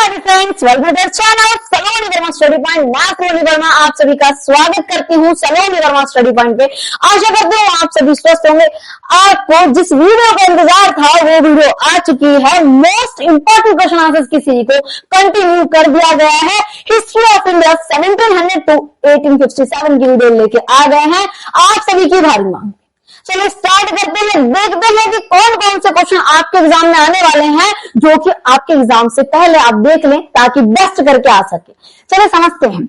Friends, welcome to our channel Saloni Verma study point. मैं सलोनी वर्मा आप सभी का स्वागत करती हूँ सलोनी वर्मा स्टडी पॉइंट पे। आशा करती हूँ आप सभी स्वस्थ होंगे। आपको जिस वीडियो का इंतजार था वो वीडियो आ चुकी है। मोस्ट इंपोर्टेंट क्वेश्चन आंसर्स की सीरीज को कंटिन्यू कर दिया गया है। हिस्ट्री ऑफ इंडिया 1700 टू 1857 की वीडियो लेके आ गए हैं आप सभी की भारी मांग। चलिए स्टार्ट करते हैं, देखते हैं कि कौन कौन से क्वेश्चन आपके एग्जाम में आने वाले हैं जो कि आपके एग्जाम से पहले आप देख लें ताकि बेस्ट करके आ सके। चलिए समझते हैं।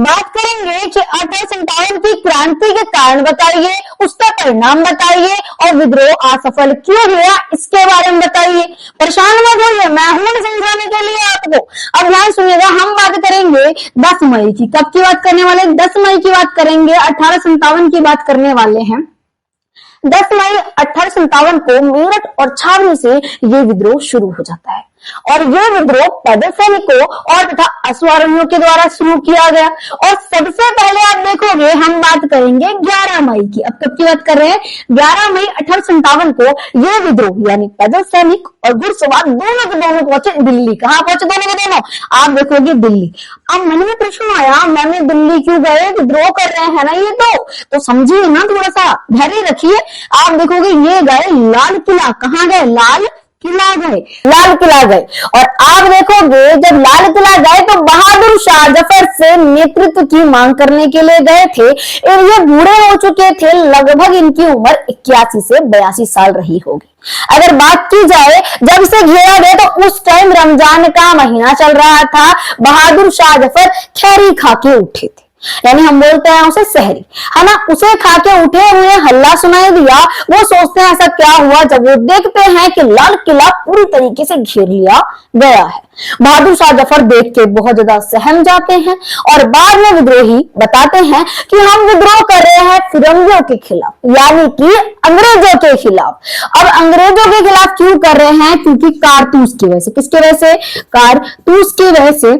बात करेंगे कि 1857 की क्रांति के कारण बताइए, उसका परिणाम बताइए और विद्रोह असफल क्यों हुआ इसके बारे में बताइए। परेशान मत होइए, मैं हूं समझाने के लिए आपको। अब ध्यान सुनिएगा, हम बात करेंगे 10 मई की। कब की बात करने वाले? 10 मई की बात करेंगे। 1857 की बात करने वाले हैं। 10 मई 1857 को मेरठ और छावनी से ये विद्रोह शुरू हो जाता है और ये विद्रोह पैदल सैनिकों और तथा अश्वारोहियों के द्वारा शुरू किया गया। और सबसे पहले आप देखोगे हम बात करेंगे 11 मई की। अब कब की बात कर रहे हैं? 11 मई 1857 को ये विद्रोह यानी पैदल सैनिक और घुड़सवार दोनों के दोनों पहुंचे दिल्ली। कहाँ पहुंचे दोनों के दोनों? आप देखोगे दिल्ली। अब मन में प्रश्न आया, मैंने दिल्ली क्यों गए? विद्रोह कर रहे हैं ना ये तो समझिए ना, थोड़ा सा धैर्य रखिए। आप देखोगे ये गए लाल किला। कहाँ गए? लाल किला गए। लाल किला गए और आप देखोगे जब लाल किला गए तो बहादुर शाह जफर से नेतृत्व की मांग करने के लिए गए थे। ये बूढ़े हो चुके थे, लगभग इनकी उम्र 81 से 82 साल रही होगी। अगर बात की जाए जब से घेरा गया तो उस टाइम रमजान का महीना चल रहा था। बहादुर शाह जफर खैरी खा के उठे थे, यानी हम बोलते हैं उसे सहरी, है ना। उसे खा के उठे हुए हल्ला सुनाई दिया। वो सोचते हैं ऐसा क्या हुआ, जब वो देखते हैं कि लाल किला पूरी तरीके से घेर लिया गया है। बहादुर शाह जफर देख के बहुत ज्यादा सहम जाते हैं और बाद में विद्रोही बताते हैं कि हम विद्रोह कर रहे हैं फिरंगियों के खिलाफ, यानी कि अंग्रेजों के खिलाफ। अब अंग्रेजों के खिलाफ क्यों कर रहे हैं? क्योंकि कारतूस की वजह से। किसकी वजह से? कारतूस की वजह से।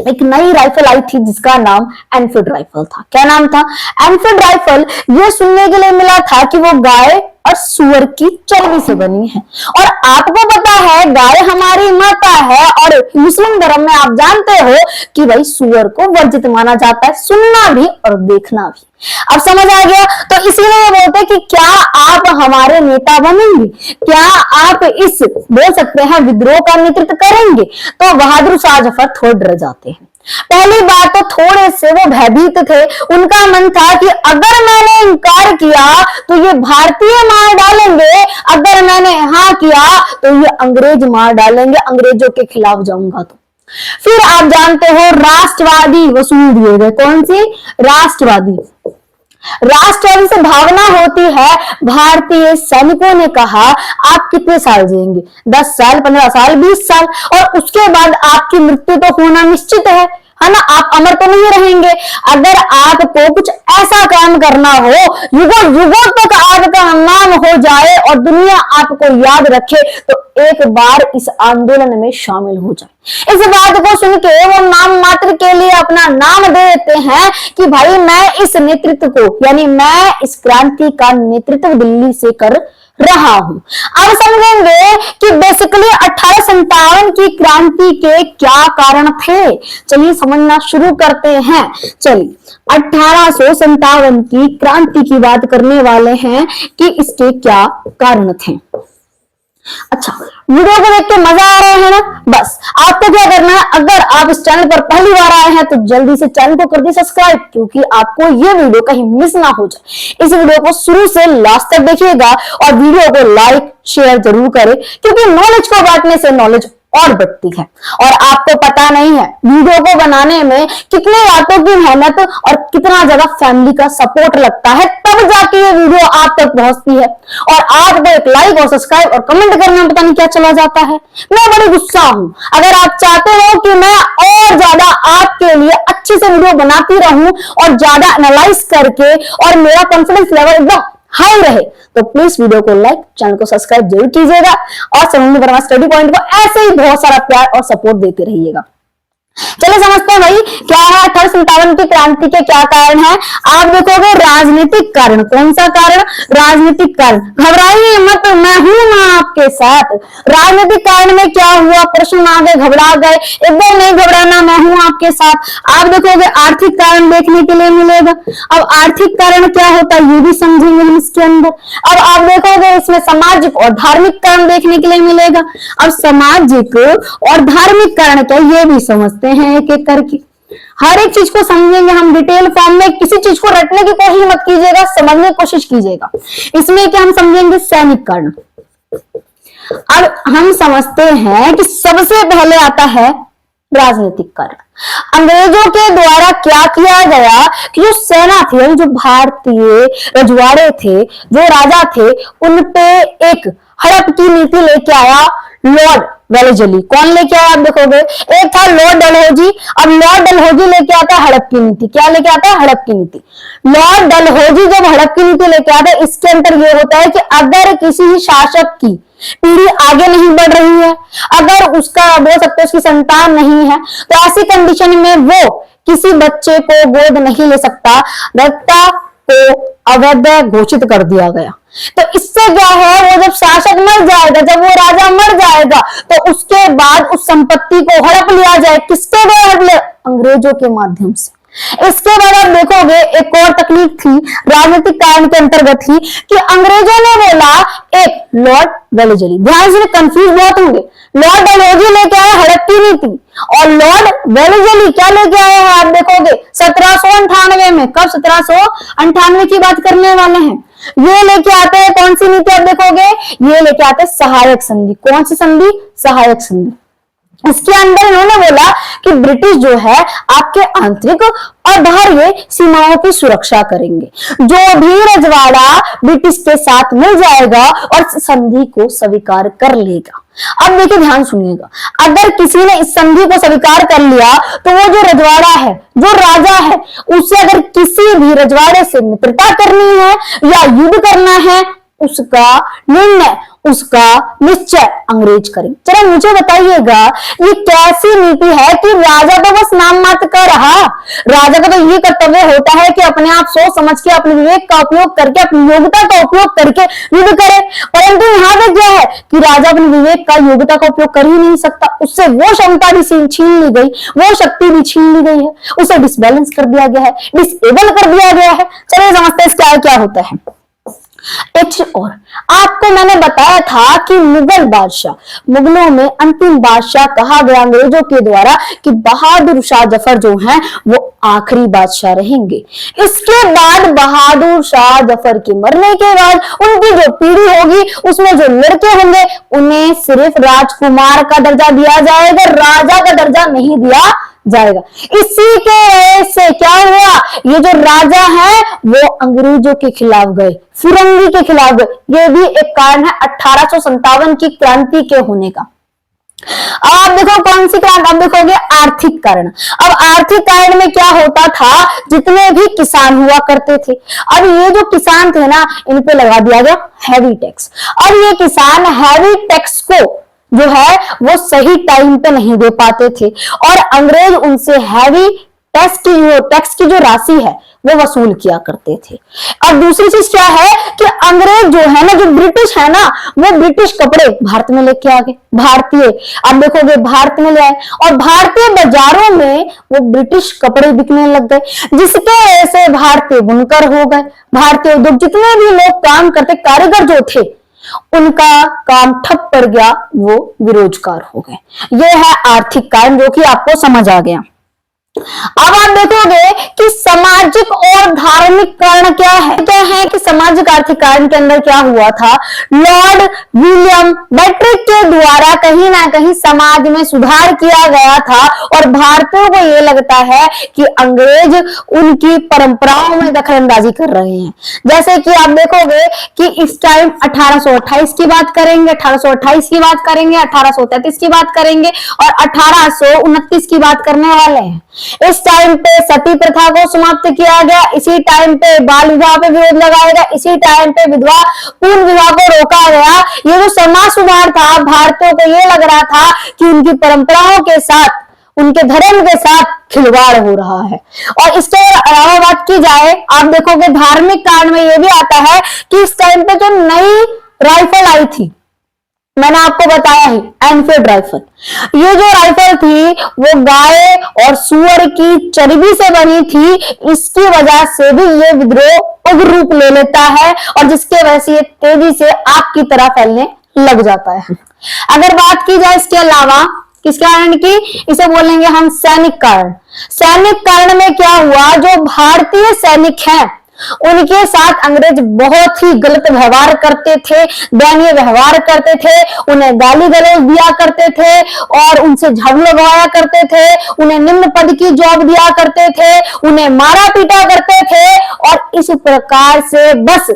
एक नई राइफल आई थी जिसका नाम एनफील्ड राइफल था। क्या नाम था? Enfield rifle. ये सुनने के लिए मिला था कि वो गाय और सुअर की चर्बी से बनी है। और आपको पता है गाय हमारी माता है और मुस्लिम धर्म में आप जानते हो कि भाई सुअर को वर्जित माना जाता है, सुनना भी और देखना भी। अब समझ आ गया? तो इसीलिए बोलते हैं कि क्या आप हमारे नेता बनेंगे? क्या आप इस बोल सकते हैं विद्रोह का नेतृत्व करेंगे? तो बहादुर शाह जफर थोड़े डर जाते हैं। पहली बात तो थोड़े से वो भयभीत थे। उनका मन था कि अगर मैंने इनकार किया तो ये भारतीय मार डालेंगे, अगर मैंने हाँ किया तो ये अंग्रेज मार डालेंगे, अंग्रेजों के खिलाफ जाऊंगा तो। फिर आप जानते हो राष्ट्रवादी वसूल दिए गए। कौन सी? राष्ट्रवादी। राष्ट्रवादी से भावना होती है। भारतीय सैनिकों ने कहा आप कितने साल जिएंगे? 10 साल, 15 साल, 20 साल, और उसके बाद आपकी मृत्यु तो होना निश्चित है ना। आप अमर तो नहीं रहेंगे। अगर आपको कुछ ऐसा काम करना हो, युगों युगों तक आपका नाम हो जाए और दुनिया आपको याद रखे, तो एक बार इस आंदोलन में शामिल हो जाए। इस बात को सुन के वो नाम मात्र के लिए अपना नाम दे देते हैं कि भाई मैं इस नेतृत्व को, यानी मैं इस क्रांति का नेतृत्व दिल्ली से कर रहा हूं। अब समझेंगे कि बेसिकली 1857 की क्रांति के क्या कारण थे। चलिए समझना शुरू करते हैं। चलिए 1857 की क्रांति की बात करने वाले हैं कि इसके क्या कारण थे। अच्छा, वीडियो को देख के मजा आ रहा है ना? बस आपको क्या करना है, अगर आप इस चैनल पर पहली बार आए हैं तो जल्दी से चैनल को कर दीजिए सब्सक्राइब, क्योंकि आपको ये वीडियो कहीं मिस ना हो जाए। इस वीडियो को शुरू से लास्ट तक देखिएगा और वीडियो को लाइक शेयर जरूर करें, क्योंकि नॉलेज को बांटने से नॉलेज और बढ़ती है। और आपको पता नहीं है वीडियो को बनाने में कितने रातों की मेहनत और कितना ज्यादा फैमिली का सपोर्ट लगता है, तब जाके ये वीडियो आप तक पहुंचती है। और आपको एक लाइक और सब्सक्राइब और कमेंट करना पता नहीं क्या चला जाता है। मैं बड़ी गुस्सा हूं। अगर आप चाहते हो कि मैं और ज्यादा आपके लिए अच्छे से वीडियो बनाती रहूं और ज्यादा एनालाइज करके और मेरा कॉन्फिडेंस लेवल एकदम हाई रहे, तो प्लीज वीडियो को लाइक, चैनल को सब्सक्राइब जरूर कीजिएगा और सलोनी वर्मा स्टडी पॉइंट को ऐसे ही बहुत सारा प्यार और सपोर्ट देते रहिएगा। चलिए समझते हैं भाई क्या है 1857 की क्रांति के क्या कारण है। आप देखोगे राजनीतिक कारण। कौन सा कारण? राजनीतिक कारण। घबराइए मत, मैं हूं आपके साथ। राजनीतिक कारण में क्या हुआ? प्रश्न आ गए, घबरा गए, एकदम नहीं घबराना, मैं हूं आपके साथ। आप देखोगे आर्थिक कारण देखने के लिए मिलेगा। अब आर्थिक कारण क्या होता है ये भी समझेंगे हम इसके अंदर। अब आप देखोगे इसमें सामाजिक और धार्मिक कारण देखने के लिए मिलेगा। अब सामाजिक और धार्मिक कारण क्या ये भी समझते हैं एक एक करके। हर एक चीज को समझेंगे हम डिटेल फॉर्म में। किसी चीज को रटने की कोशिश मत कीजिएगा, समझने की कोशिश कीजिएगा। इसमें क्या हम समझेंगे? सैनिक कारण। अब हम समझते हैं कि सबसे पहले आता है राजनीतिक कारण। अंग्रेजों के द्वारा क्या किया गया कि जो सेना थी, जो भारतीय रजवाड़े थे, जो राजा थे, उन पे एक हड़प की नीति लेके आया लॉर्ड वेलेस्ली। कौन लेके आया? आप देखोगे एक था लॉर्ड डलहौजी। अब लॉर्ड डलहौजी लेके आता है हड़प की नीति। क्या लेके आता है? हड़प की नीति। लॉर्ड डलहौजी जब हड़प की नीति लेके आता है, इसके अंदर ये होता है कि अगर किसी शासक की पीढ़ी आगे नहीं बढ़ रही है, अगर उसका बोल सकते उसकी संतान नहीं है, तो ऐसी कंडीशन में वो किसी बच्चे को गोद नहीं ले सकता। दत्ता को अवैध घोषित कर दिया गया। तो इससे क्या है, वो जब शासक मर जाएगा, जब वो राजा मर जाएगा, तो उसके बाद उस संपत्ति को हड़प लिया जाए। किसके द्वारा? अंग्रेजों के माध्यम से। इसके बाद आप देखोगे एक और तकनीक थी राजनीतिक कारण के अंतर्गत ही कि अंग्रेजों ने बोला एक लॉर्ड वेलेस्ली। ध्यान से, कंफ्यूज बहुत होंगे। लॉर्ड डलहौजी लेके आए हड़प की नीति और लॉर्ड वेलेस्ली क्या लेके आए हैं? आप देखोगे 1798 में। कब? 1798 की बात करने वाले हैं। ये लेके आते हैं कौन सी नीति? आप देखोगे ये लेके आते हैं सहायक संधि। कौन सी संधि? सहायक संधि। इसके अंदर इन्होंने बोला कि ब्रिटिश जो है आपके आंतरिक और बाहरी सीमाओं की सुरक्षा करेंगे। जो भी रजवाड़ा ब्रिटिश के साथ मिल जाएगा और संधि को स्वीकार कर लेगा। अब देखिए ध्यान सुनिएगा, अगर किसी ने इस संधि को स्वीकार कर लिया तो वो जो रजवाड़ा है, जो राजा है, उसे अगर किसी भी रजवाड़े से मित्रता करनी है या युद्ध करना है, उसका निर्णय, उसका निश्चय अंग्रेज करें। चलो मुझे बताइएगा ये कैसी नीति है कि राजा तो बस नाम मात्र का रहा। राजा का तो ये कर्तव्य होता है कि अपने आप सोच समझ के, अपने विवेक का उपयोग करके, अपनी योग्यता का उपयोग करके युद्ध करे। परंतु यहाँ पे क्या है कि राजा अपने विवेक का, योग्यता का उपयोग कर ही नहीं सकता। उससे वो क्षमता भी छीन ली गई, वो शक्ति भी छीन ली गई है, उसे डिसबैलेंस कर दिया गया है, डिसेबल कर दिया गया है। चलिए समझते हैं क्या क्या होता है। एक और आपको मैंने बताया था कि मुगल बादशाह, मुगलों में अंतिम बादशाह कहा गया अंग्रेजों के द्वारा कि बहादुर शाह जफर जो हैं वो आखिरी बादशाह रहेंगे। इसके बाद बहादुर शाह जफर के मरने के बाद उनकी जो पीढ़ी होगी उसमें जो लड़के होंगे उन्हें सिर्फ राजकुमार का दर्जा दिया जाएगा, राजा का दर्जा नहीं दिया जाएगा। इसी के वजह से क्या हुआ, ये जो राजा है वो अंग्रेजों के खिलाफ गए, फिरंगी के खिलाफ गए। ये भी एक कारण है 1857 की क्रांति के होने का। अब आप देखो कौन सी क्रांति? अब देखोगे आर्थिक कारण। अब आर्थिक कारण में क्या होता था, जितने भी किसान हुआ करते थे, अब ये जो किसान थे ना, इन पे लगा दिया गया हैवी टैक्स। अब ये किसान हैवी टैक्स को जो है वो सही टाइम पे नहीं दे पाते थे और अंग्रेज उनसे हैवी टैक्स की जो राशि है वो वसूल किया करते थे। और दूसरी चीज क्या है कि अंग्रेज जो है ना, जो ब्रिटिश है ना, वो ब्रिटिश कपड़े भारत में लेके आ गए। भारतीय आप देखोगे भारत में ले आए और भारतीय बाजारों में वो ब्रिटिश कपड़े बिकने लग गए, जिसके वजह से भारतीय बुनकर हो गए, भारतीय उद्योग, जितने भी लोग काम करते, कारीगर जो थे, उनका काम ठप पड़ गया, वो बेरोजगार हो गए। यह है आर्थिक कारण जो कि आपको समझ आ गया। अब आप देखोगे कि सामाजिक और धार्मिक कारण क्या है कि सामाजिक आर्थिक कारण के अंदर क्या हुआ था, लॉर्ड विलियम बेंटिक के द्वारा कहीं ना कहीं समाज में सुधार किया गया था और भारतीयों को यह लगता है कि अंग्रेज उनकी परंपराओं में दखलंदाजी कर रहे हैं। जैसे कि आप देखोगे कि इस टाइम 1828 की बात करेंगे, 1828 की बात करेंगे, 1833 की बात करेंगे और 1829 की बात करने वाले हैं। इस टाइम पे सती प्रथा को समाप्त किया गया, इसी टाइम पे बाल विवाह पे विरोध लगाया गया, इसी टाइम पे विधवा पूर्ण विवाह को रोका गया। ये जो समाज सुधार था, भारतीयों को ये लग रहा था कि उनकी परंपराओं के साथ उनके धर्म के साथ खिलवाड़ हो रहा है। और इसके अलावा बात की जाए, आप देखोगे धार्मिक कांड में यह भी आता है कि इस टाइम पे जो नई राइफल आई थी, मैंने आपको बताया ही, एनफील्ड राइफल, ये जो राइफल थी वो गाय और सुअर की चर्बी से बनी थी। इसकी वजह से भी ये विद्रोह उग्र रूप ले लेता है और जिसके वजह से ये तेजी से आग की तरह फैलने लग जाता है। अगर बात की जाए इसके अलावा किस कारण की, इसे बोलेंगे हम सैनिक कारण। सैनिक कारण में क्या हुआ, जो भारतीय सैनिक हैं उनके साथ अंग्रेज बहुत ही गलत व्यवहार करते थे, दयनीय व्यवहार करते थे, उन्हें गाली गलौज दिया करते थे और उनसे झगड़ लगवाया करते थे, उन्हें निम्न पद की जॉब दिया करते थे, उन्हें मारा पीटा करते थे। और इस प्रकार से बस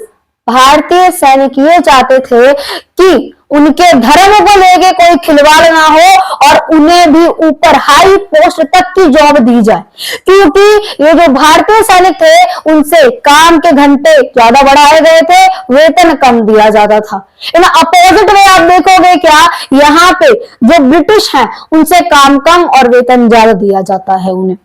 भारतीय सैनिक ये चाहते थे कि उनके धर्म को लेके कोई खिलवाड़ ना हो और उन्हें भी ऊपर हाई पोस्ट तक की जॉब दी जाए, क्योंकि ये जो भारतीय सैनिक थे उनसे काम के घंटे ज्यादा बढ़ाए गए थे, वेतन कम दिया जाता था। इन अपोजिट में आप देखोगे क्या, यहाँ पे जो ब्रिटिश हैं उनसे काम कम और वेतन ज्यादा दिया जाता है उन्हें।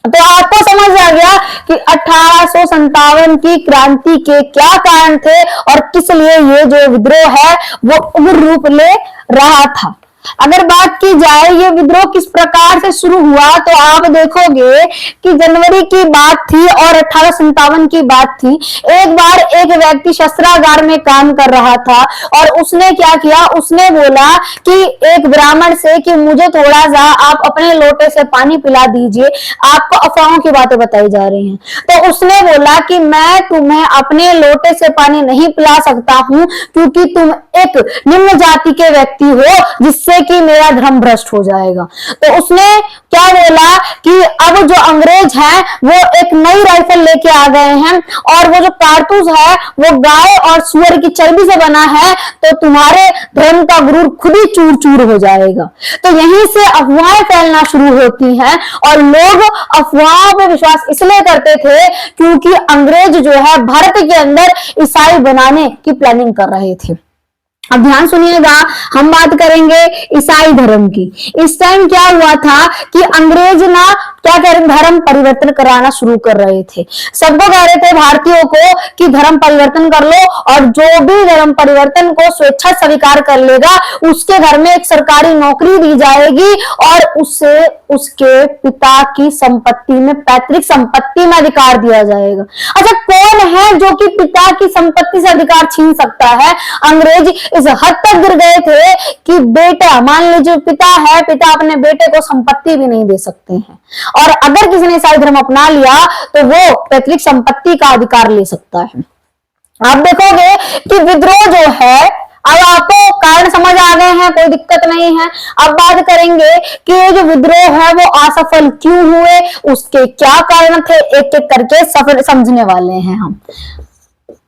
तो आपको समझ आ गया कि 1857 की क्रांति के क्या कारण थे और किस लिए ये जो विद्रोह है वो उग्र रूप ले रहा था। अगर बात की जाए ये विद्रोह किस प्रकार से शुरू हुआ, तो आप देखोगे कि जनवरी की बात थी और 1857 की बात थी। एक बार एक व्यक्ति शस्त्रागार में काम कर रहा था और उसने क्या किया, उसने बोला कि एक ब्राह्मण से कि मुझे थोड़ा सा आप अपने लोटे से पानी पिला दीजिए, आपको अफवाहों की बातें बताई जा रही हैं। तो उसने बोला कि मैं तुम्हें अपने लोटे से पानी नहीं पिला सकता हूं क्योंकि तुम एक निम्न जाति के व्यक्ति हो जिससे कि मेरा धर्म भ्रष्ट हो जाएगा। तो उसने क्या बोला कि अब जो अंग्रेज हैं वो एक नई राइफल लेके आ गए हैं और वो जो कारतूस है वो गाय और सुअर की चर्बी से बना है, तो तुम्हारे धर्म का गुरूर खुद ही चूर चूर हो जाएगा। तो यहीं से अफवाहें फैलना शुरू होती हैं और लोग अफवाहों पर विश्वास इसलिए करते थे क्योंकि अंग्रेज जो है भारत के अंदर ईसाई बनाने की प्लानिंग कर रहे थे। अब ध्यान सुनिएगा, हम बात करेंगे ईसाई धर्म की। इस टाइम क्या हुआ था कि अंग्रेज ना क्या कर धर्म परिवर्तन कराना शुरू कर रहे थे। सबको कह रहे थे भारतीयों को कि धर्म परिवर्तन कर लो और जो भी धर्म परिवर्तन को स्वेच्छा स्वीकार कर लेगा उसके घर में एक सरकारी नौकरी दी जाएगी और उसे उसके पिता की संपत्ति में, पैतृक संपत्ति में अधिकार दिया जाएगा। अच्छा, कौन है जो कि पिता की संपत्ति से अधिकार छीन सकता है? अंग्रेज इस हद तक गिर गए थे कि बेटा, मान लीजिए पिता है, पिता अपने बेटे को संपत्ति भी नहीं दे सकते हैं और अगर किसी ने ईसाई धर्म अपना लिया तो वो पैतृक संपत्ति का अधिकार ले सकता है। आप देखोगे कि विद्रोह जो है, अब आपको कारण समझ आ गए हैं, कोई दिक्कत नहीं है। अब बात करेंगे कि ये जो विद्रोह है वो असफल क्यों हुए, उसके क्या कारण थे, एक एक करके सफल समझने वाले हैं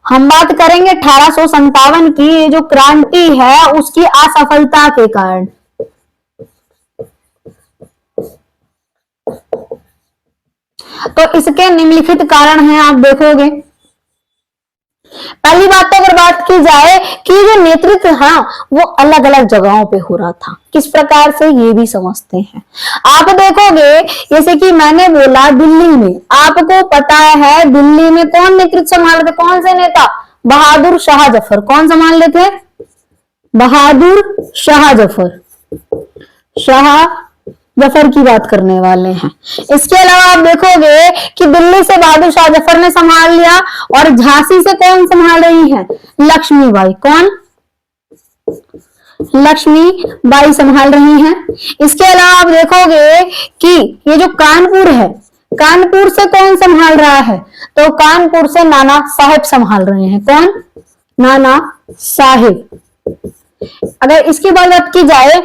हम बात करेंगे 1857 की ये जो क्रांति है उसकी असफलता के कारण। तो इसके निम्नलिखित कारण हैं, आप देखोगे। पहली बात तो अगर बात की जाए कि जो नेतृत्व है वो अलग अलग जगहों पे हो रहा था, किस प्रकार से ये भी समझते हैं। आप देखोगे जैसे कि मैंने बोला दिल्ली में, आपको पता है दिल्ली में कौन नेतृत्व संभाल रहे थे, कौन से नेता? बहादुर शाह जफर। कौन संभाल रहे थे? बहादुर शाह जफर। शाह जफर की बात करने वाले हैं। इसके अलावा आप देखोगे कि दिल्ली से बहादुर शाह जफर ने संभाल लिया और झांसी से कौन संभाल रही है? लक्ष्मीबाई। कौन? लक्ष्मीबाई संभाल रही हैं। इसके अलावा आप देखोगे कि ये जो कानपुर है, कानपुर से कौन संभाल रहा है? तो कानपुर से नाना साहेब संभाल रहे हैं। कौन? नाना साहेब। अगर इसकी बात की जाए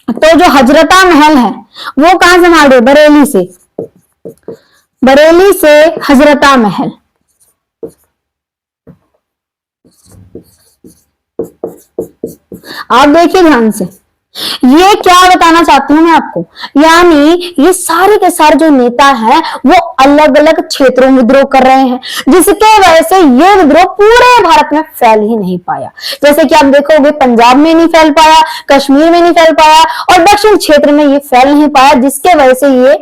तो जो हजरता महल है वो कहां संभाल रहे? बरेली से। बरेली से हजरता महल। आप देखिए ध्यान से, ये क्या बताना चाहती हूँ मैं आपको, यानी ये सारे के सारे जो नेता हैं वो अलग अलग क्षेत्रों में विद्रोह कर रहे हैं, जिसके वजह से ये विद्रोह पूरे भारत में फैल ही नहीं पाया। जैसे कि आप देखोगे पंजाब में नहीं फैल पाया, कश्मीर में नहीं फैल पाया और दक्षिण क्षेत्र में ये फैल नहीं पाया, जिसके वजह से ये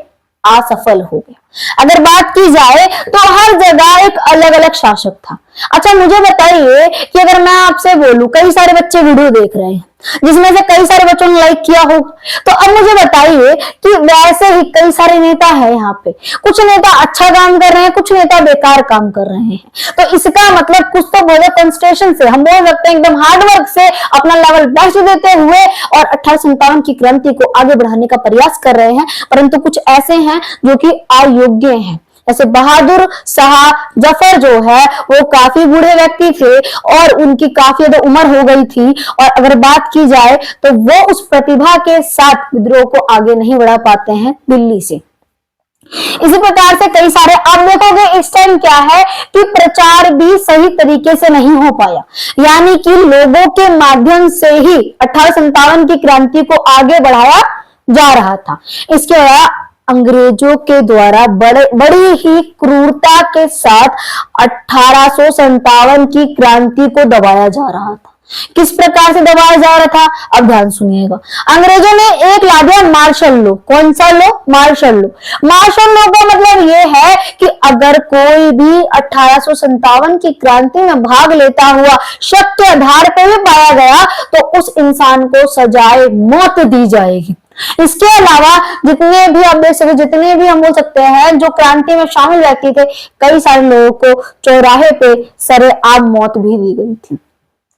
असफल हो गया। अगर बात की जाए तो हर जगह एक अलग अलग शासक था। अच्छा मुझे बताइए कि अगर मैं आपसे बोलूं, कई सारे बच्चे वीडियो देख रहे हैं जिसमें से कई सारे बच्चों ने लाइक किया हो, तो अब मुझे बताइए कि वैसे ही कई सारे नेता हैं यहाँ पे, कुछ नेता अच्छा काम कर रहे हैं, कुछ नेता बेकार काम कर रहे हैं। तो इसका मतलब कुछ तो बोले कंसंट्रेशन से, हम बोल सकते हैं एकदम हार्डवर्क से अपना लेवल बेस्ट देते हुए और 1857 की क्रांति को आगे बढ़ाने का प्रयास कर रहे हैं, परंतु कुछ ऐसे हैं जो कि अयोग्य हैं। जैसे बहादुर शाह जफर जो है वो काफी बूढ़े व्यक्ति थे और उनकी काफी ज्यादा उम्र हो गई थी, और अगर बात की जाए तो वो उस प्रतिभा के साथ विद्रोह को आगे नहीं बढ़ा पाते हैं दिल्ली से। इसी प्रकार से कई सारे, आप देखोगे इस टाइम क्या है कि प्रचार भी सही तरीके से नहीं हो पाया, यानी कि लोगों के माध्यम से ही 1857 की क्रांति को आगे बढ़ाया जा रहा था। इसके अलावा अंग्रेजों के द्वारा बड़ी ही क्रूरता के साथ 1857 की क्रांति को दबाया जा रहा था। किस प्रकार से दबाया जा रहा था, अब ध्यान सुनिएगा। अंग्रेजों ने एक ला दिया मार्शल लॉ। कौन सा law? Martial law. Martial law का मतलब यह है कि अगर कोई भी 1857 की क्रांति में भाग लेता हुआ शक के आधार पर भी पाया गया तो उस इंसान को सजाए मौत दी जाएगी। इसके अलावा जितने भी आप देख सकते, जितने भी हम बोल सकते हैं जो क्रांति में शामिल व्यक्ति थे, कई सारे लोगों को चौराहे पे सरेआम मौत भी दी गई थी।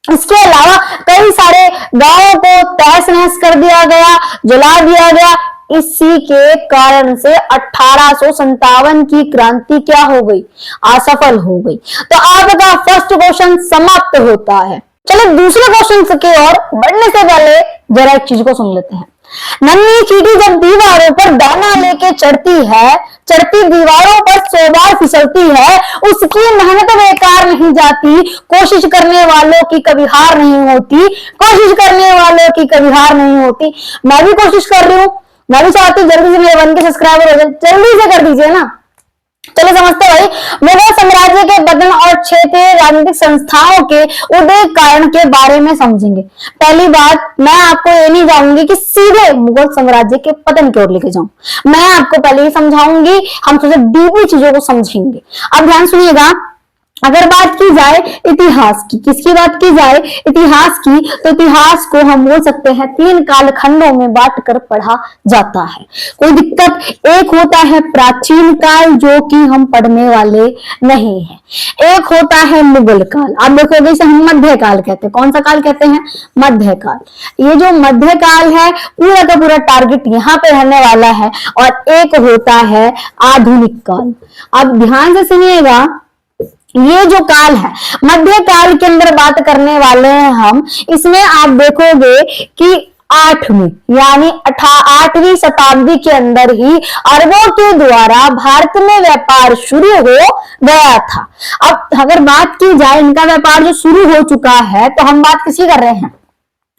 इसके अलावा कई सारे गांवों को तहस नहस कर दिया गया, जला दिया गया। इसी के कारण से 1857 की क्रांति क्या हो गई? असफल हो गई। तो आपका फर्स्ट क्वेश्चन समाप्त होता है। चलिए दूसरे क्वेश्चन की ओर बढ़ने से पहले जरा एक चीज को सुन लेते हैं। नन्ही चींटी जब दीवारों पर दाना लेके चढ़ती है, चढ़ती दीवारों पर 100 बार फिसलती है, उसकी मेहनत बेकार नहीं जाती, कोशिश करने वालों की कभी हार नहीं होती, कोशिश करने वालों की कभी हार नहीं होती। मैं भी कोशिश कर रही हूँ, मैं भी चाहती हूँ जल्दी से मेरे 1 के सब्सक्राइबर हो जाए, जल्दी से कर दीजिए ना। चलो समझते भाई, मुगल साम्राज्य के पतन और क्षेत्रीय राजनीतिक संस्थाओं के उदय कारण के बारे में समझेंगे। पहली बात, मैं आपको ये नहीं जाऊंगी कि सीधे मुगल साम्राज्य के पतन की ओर लेके जाऊं, मैं आपको पहले ही समझाऊंगी, हम थोड़ा डीपली चीजों को समझेंगे। अब ध्यान सुनिएगा, अगर बात की जाए इतिहास की, किसकी बात की जाए? इतिहास की, तो इतिहास को हम बोल सकते हैं 3 कालखंडों में बांट कर पढ़ा जाता है। कोई दिक्कत? एक होता है प्राचीन काल जो कि हम पढ़ने वाले नहीं है, एक होता है मुगल काल। आप देखोगे इसे हम मध्य काल कहते हैं। कौन सा काल कहते हैं? मध्य काल। ये जो मध्य काल है पूरा का पूरा टारगेट यहाँ पे रहने वाला है। और एक होता है आधुनिक काल। अब ध्यान से सुनिएगा, ये जो काल है मध्य काल के अंदर बात करने वाले हैं हम, इसमें आप देखोगे कि 8वीं यानी 8वीं शताब्दी के अंदर ही अरबों के द्वारा भारत में व्यापार शुरू हो गया था। अब अगर बात की जाए इनका व्यापार जो शुरू हो चुका है, तो हम बात किसी कर रहे हैं?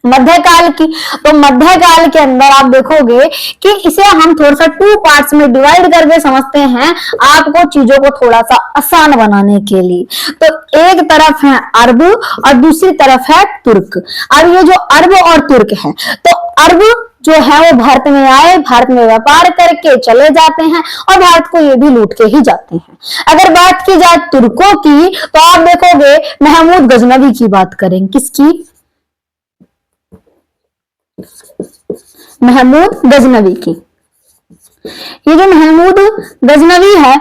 मध्यकाल की। तो मध्यकाल के अंदर आप देखोगे कि इसे हम थोड़ा सा 2 पार्ट्स में डिवाइड करके समझते हैं, आपको चीजों को थोड़ा सा आसान बनाने के लिए। तो एक तरफ है अरब और दूसरी तरफ है तुर्क। अब ये जो अरब और तुर्क है, तो अरब जो है वो भारत में आए, भारत में व्यापार करके चले जाते हैं और भारत को ये भी लूट के ही जाते हैं। अगर बात की जाए तुर्कों की, तो आप देखोगे महमूद गजनवी की बात करें। किसकी? महमूद गजनवी की। ये जो महमूद गजनवी है,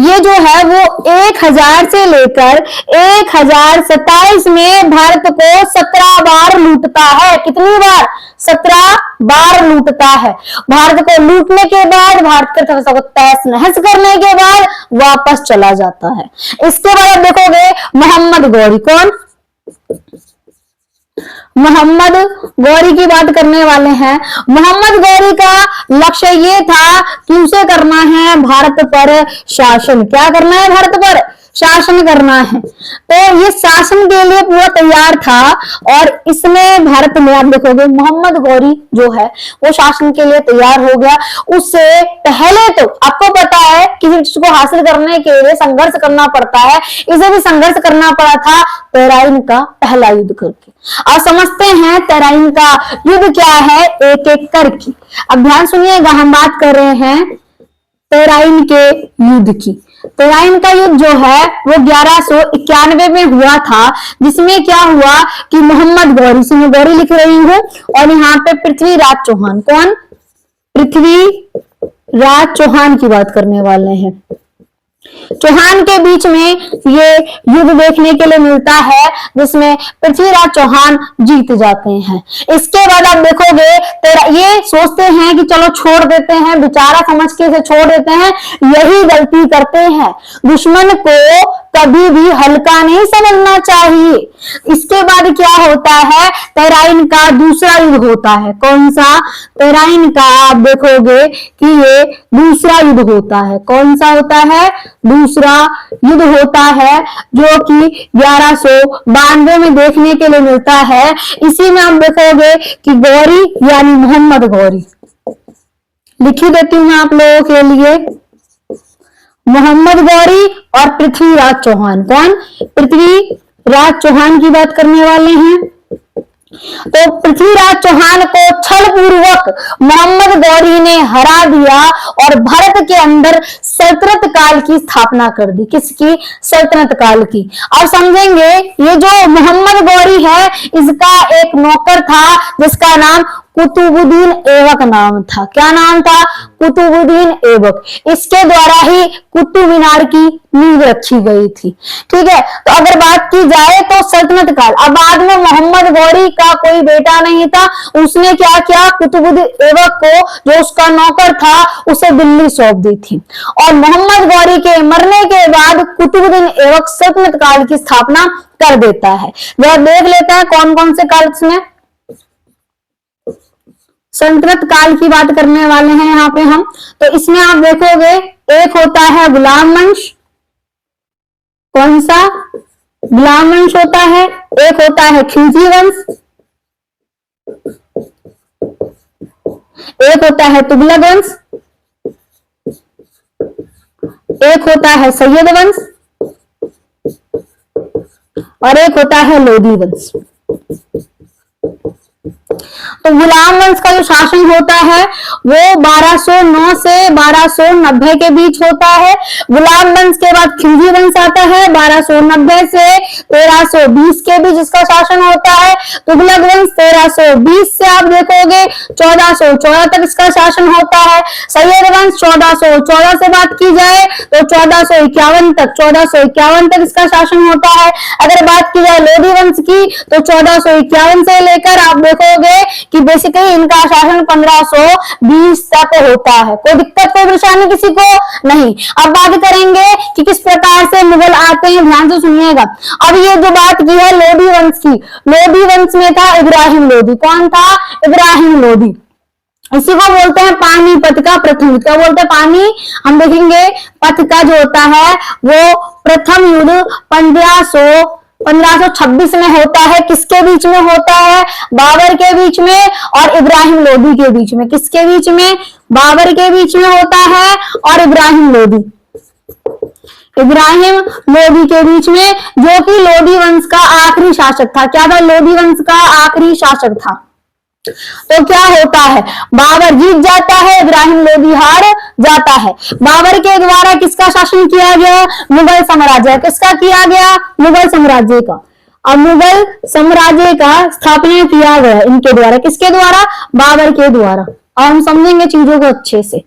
ये जो है वो 1000 से लेकर 1027 में भारत को 17 बार लूटता है। कितनी बार? 17 बार लूटता है। भारत को लूटने के बाद, भारत के को तहस नहस करने के बाद वापस चला जाता है। इसके बाद देखोगे मोहम्मद गौरी। कौन? मोहम्मद गौरी की बात करने वाले हैं। मोहम्मद गौरी का लक्ष्य ये था कि उसे करना है भारत पर शासन। क्या करना है? भारत पर शासन करना है। तो ये शासन के लिए पूरा तैयार था और इसमें भारत में आप देखोगे मोहम्मद गौरी जो है वो शासन के लिए तैयार हो गया। उससे पहले तो आपको पता है किसी चीज को हासिल करने के लिए संघर्ष करना पड़ता है, इसे भी संघर्ष करना पड़ा था तराइन का पहला युद्ध करके। अब समझते हैं तराइन का युद्ध क्या है एक एक करके। अब ध्यान सुनिएगा, हम बात कर रहे हैं तराइन के युद्ध की। तराइन का युद्ध जो है वो 1191 में हुआ था, जिसमें क्या हुआ कि मोहम्मद गौरी, से मैं गौरी लिख रही हूं, और यहाँ पे पृथ्वीराज चौहान, कौन, पृथ्वीराज चौहान की बात करने वाले हैं। चौहान के बीच में ये युद्ध देखने के लिए मिलता है, जिसमें पृथ्वीराज चौहान जीत जाते हैं। इसके बाद आप देखोगे ये सोचते हैं कि चलो छोड़ देते हैं, बेचारा समझ के इसे छोड़ देते हैं, यही गलती करते हैं। दुश्मन को कभी भी हल्का नहीं समझना चाहिए। इसके बाद क्या होता है, तराइन का दूसरा युद्ध होता है। कौन सा, तराइन का आप देखोगे कि ये दूसरा युद्ध होता है। कौन सा होता है, दूसरा युद्ध होता है, जो कि 1192 में देखने के लिए मिलता है। इसी में आप देखोगे कि गौरी यानी मोहम्मद गौरी, लिखी देती हूं आप लोगों के लिए, मोहम्मद गौरी और पृथ्वीराज चौहान। कौन, पृथ्वीराज चौहान की बात करने वाले हैं। तो पृथ्वीराज चौहान को छल पूर्वक मोहम्मद गौरी ने हरा दिया और भारत के अंदर सल्तनत काल की स्थापना कर दी। किसकी, सल्तनत काल की। अब समझेंगे, ये जो मोहम्मद गौरी है इसका एक नौकर था जिसका नाम कुतुबुद्दीन ऐबक नाम था। क्या नाम था, कुतुबुद्दीन ऐबक। इसके द्वारा ही कुतुब मीनार की नींव रखी गई थी। ठीक है, तो अगर बात की जाए तो सल्तनत काल, अब बाद में मोहम्मद गौरी का कोई बेटा नहीं था, उसने क्या किया, कुतुबुद्दीन ऐबक को जो उसका नौकर था उसे दिल्ली सौंप दी थी, और मोहम्मद गौरी के मरने के बाद कुतुबुद्दीन ऐबक सल्तनत काल की स्थापना कर देता है। जरा देख लेते हैं कौन कौन से काल में सल्तनत काल की बात करने वाले हैं यहाँ पे हम। तो इसमें आप देखोगे एक होता है गुलाम वंश। कौन सा, गुलाम वंश होता है। एक होता है खिलजी वंश, एक होता है तुगलक वंश, एक होता है सैयद वंश, और एक होता है लोधी वंश। तो गुलाम वंश का जो शासन होता है वो 1209 से 1290 के बीच होता है। गुलाम वंश के बाद खिलजी वंश आता है 1290 से 1320 के बीच इसका शासन होता है। तुगलक वंश 1320 से आप देखोगे 1414 तक इसका शासन होता है। सैयद वंश 1414 से बात की जाए तो 1451 तक इसका शासन होता है। अगर बात की जाए लोधी वंश की तो 1451 से लेकर आप देखोगे कि बेसिकली इनका शासन 1520 तक होता है। कोई दिक्कत, कोई परेशानी किसी को नहीं। अब बात करेंगे कि किस प्रकार से मुगल आते हैं, ध्यान से सुनिएगा। अब ये जो बात की है लोधी वंश की, लोधी वंश में था इब्राहिम लोधी। कौन था, इब्राहिम लोधी। इसी को बोलते हैं पानीपत का प्रथम युद्ध। क्या बोलते हैं, पानी, हम देखेंगे पथ का जो होता है वो प्रथम युद्ध 1526 में होता है। किसके बीच में होता है, बाबर के बीच में और इब्राहिम लोधी के बीच में। किसके बीच में, बाबर के बीच में होता है और इब्राहिम लोधी के बीच में, जो कि लोधी वंश का आखिरी शासक था। क्या था, लोधी वंश का आखिरी शासक था। तो क्या होता है, बाबर जीत जाता है, इब्राहिम लोधी हार जाता है। बाबर के द्वारा किसका शासन किया गया, मुगल साम्राज्य। किसका किया गया, मुगल साम्राज्य का। अब मुगल साम्राज्य का स्थापना किया गया इनके द्वारा। किसके द्वारा, बाबर के द्वारा। और हम समझेंगे चीजों को अच्छे से।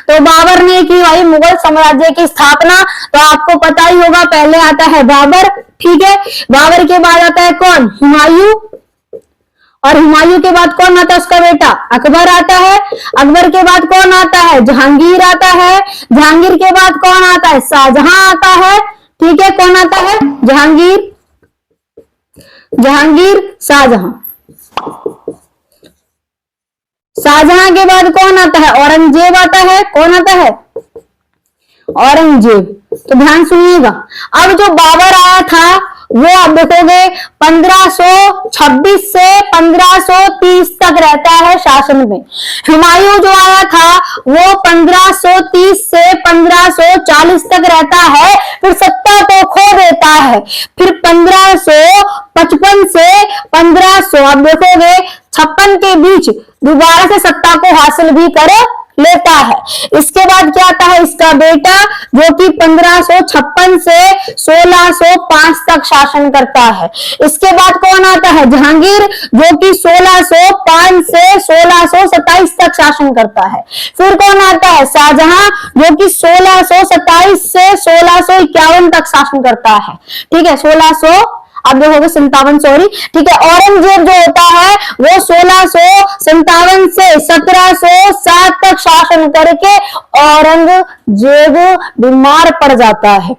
तो बाबर ने की भाई मुगल साम्राज्य की स्थापना। तो आपको पता ही होगा, पहले आता है बाबर, ठीक है। बाबर के बाद आता है कौन, हुमायूं, और हुमायूं के बाद कौन आता है, उसका बेटा अकबर आता है। अकबर के बाद कौन आता है, जहांगीर आता है। जहांगीर के बाद कौन आता है, शाहजहां आता है। ठीक है, कौन आता है, जहांगीर, शाहजहां। शाहजहां के बाद कौन आता है, औरंगजेब आता है। कौन आता है, औरंगजेब। तो ध्यान सुनिएगा, अब जो बाबर आया था वो आप देखोगे 1526 से 1530 तक रहता है शासन में। हुमायूं जो आया था वो 1530 से 1540 तक रहता है, फिर सत्ता को खो देता है। फिर 1555 से 1500 आप देखोगे 56 के बीच दोबारा से सत्ता को हासिल भी कर लेता है। इसके बाद क्या आता है इसका बेटा, जो कि 1556 से 1605 तक शासन करता है। इसके बाद कौन आता है, जहांगीर, जो कि 1605 से 1627 तक शासन करता है। फिर कौन आता है, शाहजहां, जो कि 1627 से 1651 तक शासन करता है। ठीक है, 1600 आप देखोगे 57, सॉरी, ठीक है। औरंगजेब जो होता है वो 1657 से 1707 तक शासन करके औरंगजेब बीमार पड़ जाता है।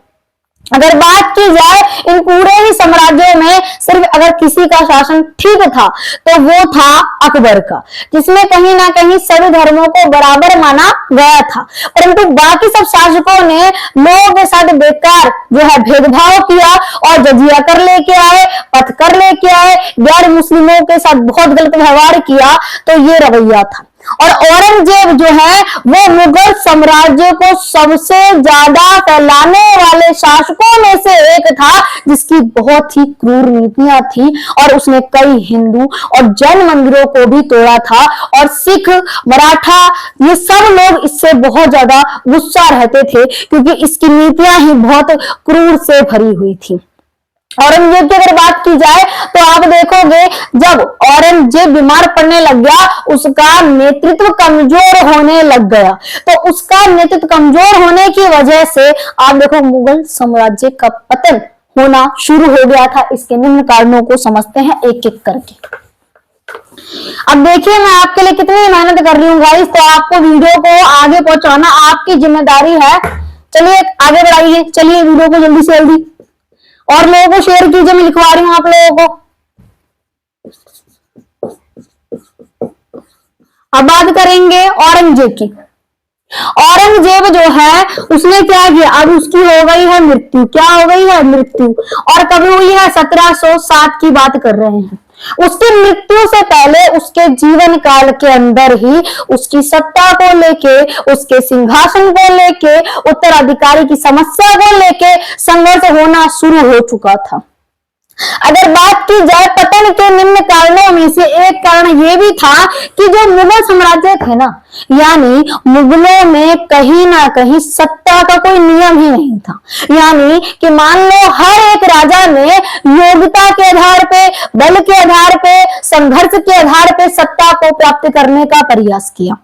अगर बात की जाए इन पूरे ही साम्राज्यों में सिर्फ अगर किसी का शासन ठीक था तो वो था अकबर का, जिसमें कहीं ना कहीं सभी धर्मों को बराबर माना गया था। परंतु बाकी सब शासकों ने लोगों के साथ बेकार जो है भेदभाव किया और जजिया कर लेके आए, पथ कर लेके आए, गैर मुस्लिमों के साथ बहुत गलत व्यवहार किया। तो ये रवैया था। और औरंगजेब जो है वो मुगल साम्राज्य को सबसे ज्यादा फैलाने वाले शासकों में से एक था, जिसकी बहुत ही क्रूर नीतियां थी और उसने कई हिंदू और जैन मंदिरों को भी तोड़ा था। और सिख, मराठा, ये सब लोग इससे बहुत ज्यादा गुस्सा रहते थे क्योंकि इसकी नीतियां ही बहुत क्रूर से भरी हुई थी। औरंगजेब की अगर बात की जाए तो आप देखोगे जब औरंगजेब बीमार पड़ने लग गया, उसका नेतृत्व कमजोर होने लग गया। तो उसका नेतृत्व कमजोर होने की वजह से आप देखो मुगल साम्राज्य का पतन होना शुरू हो गया था। इसके निम्न कारणों को समझते हैं एक एक करके। अब देखिए मैं आपके लिए कितनी मेहनत कर रही हूँ गाइस, तो आपको वीडियो को आगे पहुंचाना आपकी जिम्मेदारी है। चलिए आगे बढ़ाइए, चलिए वीडियो को जल्दी से जल्दी और लोगों को शेयर कीजिए, मैं लिखवा रही हूं आप लोगों को। अब बात करेंगे औरंगजेब की। औरंगजेब जो है उसने क्या किया, अब उसकी हो गई है मृत्यु। क्या हो गई है, मृत्यु। और कब हुई है, 1707 की बात कर रहे हैं। उसकी मृत्यु से पहले उसके जीवन काल के अंदर ही उसकी सत्ता को लेके, उसके सिंहासन को लेके, उत्तराधिकारी की समस्या को लेके संघर्ष होना शुरू हो चुका था। अगर बात की जाए पतन के निम्न कारणों में से एक कारण यह भी था कि जो मुगल साम्राज्य थे ना, यानी मुगलों में कहीं ना कहीं सत्ता का कोई नियम ही नहीं था। यानी कि मान लो हर एक राजा ने योग्यता के आधार पे, बल के आधार पे, संघर्ष के आधार पे सत्ता को प्राप्त करने का प्रयास किया।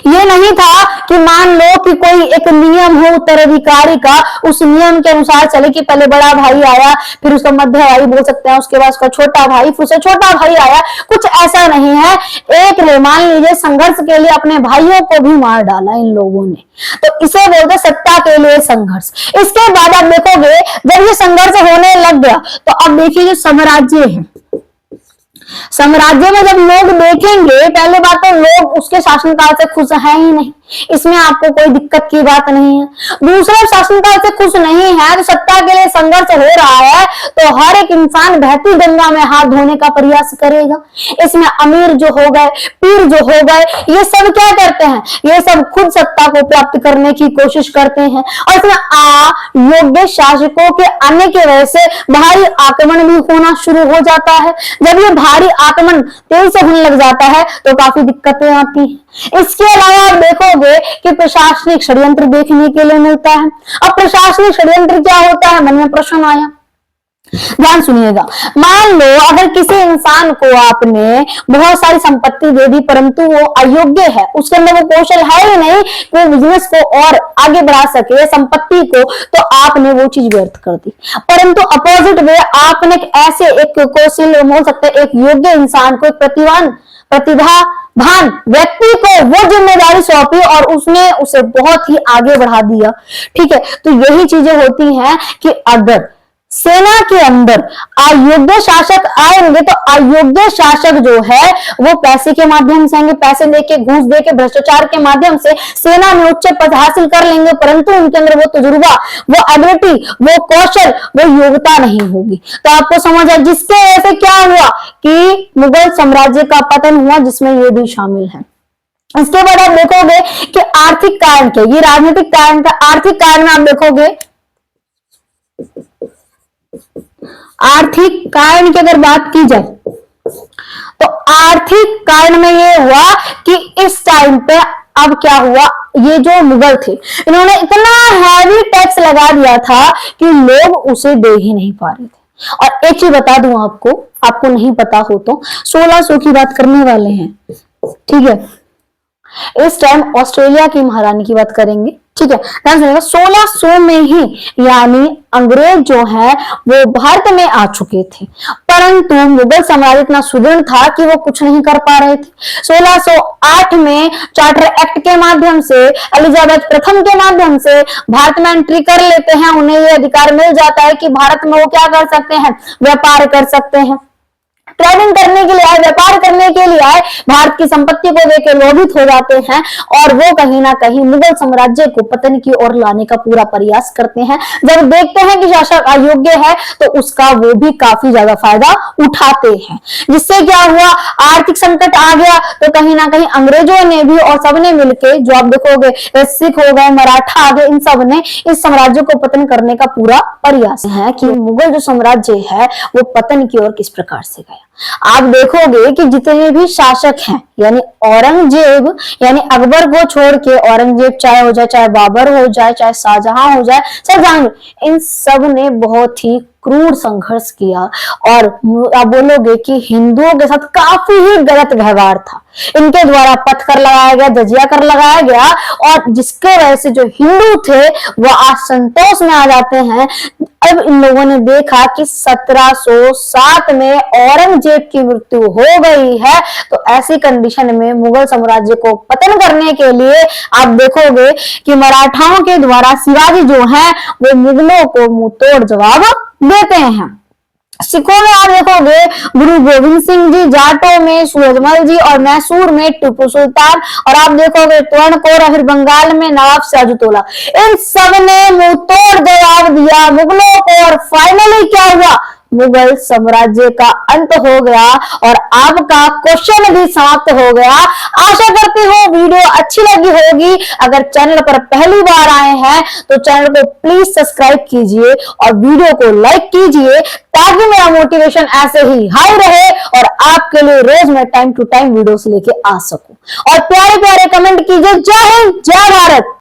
ये नहीं था कि मान लो कि कोई एक नियम हो उत्तराधिकारी का, उस नियम के अनुसार चले कि पहले बड़ा भाई आया, फिर उसका मध्य भाई बोल सकते हैं, उसके बाद उसका छोटा भाई, फिर उसका छोटा भाई आया। कुछ ऐसा नहीं है। एक ने मान लीजिए संघर्ष के लिए अपने भाइयों को भी मार डाला इन लोगों ने, तो इसे बोलते सत्ता के लिए संघर्ष। इसके बाद आप देखोगे जब ये संघर्ष होने लग गया तो अब देखिए जो साम्राज्य है, साम्राज्य में जब लोग देखेंगे, पहले बात तो लोग उसके शासनकाल से खुश है ही नहीं, इसमें आपको कोई दिक्कत की बात नहीं है। दूसरे शासनकाल से खुश नहीं है तो सत्ता के लिए संघर्ष हो रहा है, तो हर एक इंसान बहती गंगा में हाथ धोने का प्रयास करेगा। इसमें अमीर जो हो गए, पीर जो हो गए, ये सब क्या करते हैं, ये सब खुद सत्ता को प्राप्त करने की कोशिश करते हैं। और इसमें योग्य शासकों के आने की वजह से भारी आक्रमण भी होना शुरू हो जाता है। जब ये भारी आक्रमण तेजी से होने लग जाता है तो काफी दिक्कतें आती हैं। इसके अलावा आप देखोगे कि प्रशासनिक षड्यंत्र देखने के लिए मिलता है। अब प्रशासनिक षड्यंत्र क्या होता है, मन में प्रश्न आया, ध्यान सुनिएगा। मान लो अगर किसी इंसान को आपने बहुत सारी संपत्ति दे दी परंतु वो अयोग्य है, उसके अंदर वो कौशल है ही नहीं कि वो बिजनेस को और आगे बढ़ा सके, संपत्ति को, तो आपने वो चीज व्यर्थ कर दी। परंतु अपोजिट वे आपने ऐसे एक कौशल बोल सकते एक योग्य इंसान को, प्रतिभावान व्यक्ति को वो जिम्मेदारी सौंपी और उसने उसे बहुत ही आगे बढ़ा दिया। ठीक है, तो यही चीजें होती हैं कि अगर सेना के अंदर अयोग्य शासक आएंगे तो अयोग्य शासक जो है वो पैसे के माध्यम से आएंगे, पैसे देके, घूस देके, भ्रष्टाचार के माध्यम से सेना में उच्च पद हासिल कर लेंगे, परंतु उनके अंदर वो तजुर्बा, वो एबिलिटी, वो कौशल, वो योग्यता नहीं होगी। तो आपको समझ आया जिसके वजह से क्या हुआ कि मुगल साम्राज्य का पतन हुआ, जिसमें ये भी शामिल है। इसके बाद आप देखोगे कि आर्थिक कारण क्या, ये राजनीतिक कारण था, आर्थिक कारण में आप देखोगे, आर्थिक कारण की अगर बात की जाए तो आर्थिक कारण में ये हुआ कि इस टाइम पे अब क्या हुआ, ये जो मुगल थे इन्होंने इतना हैवी टैक्स लगा दिया था कि लोग उसे दे ही नहीं पा रहे थे। और एक चीज बता दूं आपको नहीं पता हो तो 1600 की बात करने वाले हैं, ठीक है। इस टाइम ऑस्ट्रेलिया की महारानी की बात करेंगे, ठीक है। 1600 में ही यानी अंग्रेज जो है वो भारत में आ चुके थे, परंतु मुगल साम्राज्य इतना सुदृढ़ था कि वो कुछ नहीं कर पा रहे थे। 1608 में चार्टर एक्ट के माध्यम से एलिजाबेथ प्रथम के माध्यम से भारत में एंट्री कर लेते हैं, उन्हें ये अधिकार मिल जाता है कि भारत में वो क्या कर सकते हैं, व्यापार कर सकते हैं, ट्रेडिंग करने के लिए आए, व्यापार करने के लिए आए, भारत की संपत्ति को देकर लोभित हो जाते हैं और वो कहीं ना कहीं मुगल साम्राज्य को पतन की ओर लाने का पूरा प्रयास करते हैं। जब देखते हैं कि शासक अयोग्य है तो उसका वो भी काफी ज्यादा फायदा उठाते हैं, जिससे क्या हुआ, आर्थिक संकट आ गया। तो कहीं ना कहीं अंग्रेजों ने भी और सबने मिलकर, जो आप देखोगे सिख हो गए, मराठा आ गए, इन सब ने इस साम्राज्य को पतन करने का पूरा प्रयास है कि मुगल जो साम्राज्य है वो पतन की ओर किस प्रकार से गया। आप देखोगे कि जितने भी शासक हैं, यानी औरंगजेब, यानी अकबर को छोड़ के औरंगजेब चाहे हो जाए, चाहे बाबर हो जाए, चाहे शाहजहां हो जाए, शाहजहां, इन सब ने बहुत ही क्रूर संघर्ष किया। और आप बोलोगे कि हिंदुओं के साथ काफी ही गलत व्यवहार था, इनके द्वारा पत्थर लगाया गया, जजिया कर लगाया गया, और जिसके वजह से जो हिंदू थे वो असंतोष में आ जाते हैं। अब इन लोगों ने देखा कि 1707 में औरंगजेब की मृत्यु हो गई है, तो ऐसी कंडीशन में मुगल साम्राज्य को पतन करने के लिए आप देखोगे कि मराठाओं के द्वारा शिवाजी जो है वो मुगलों को मुंह तोड़ जवाब देते हैं। सिखों में आप देखोगे गुरु गोविंद सिंह जी, जाटों में सूरजमल जी और मैसूर में टीपू सुल्तान, और आप देखोगे त्वरणकोर और फिर बंगाल में नवाब सिराजुद्दौला, इन सब ने मुंह तोड़ जवाब दिया मुगलों को। और फाइनली क्या हुआ, मुगल साम्राज्य का अंत हो गया और आपका क्वेश्चन भी समाप्त हो गया। आशा करती हूँ वीडियो अच्छी लगी होगी। अगर चैनल पर पहली बार आए हैं तो चैनल को प्लीज सब्सक्राइब कीजिए और वीडियो को लाइक कीजिए, ताकि मेरा मोटिवेशन ऐसे ही हाई रहे और आपके लिए रोज मैं टाइम टू टाइम वीडियोस लेके आ सकूं। और प्यारे प्यारे कमेंट कीजिए। जय हिंद, जय भारत।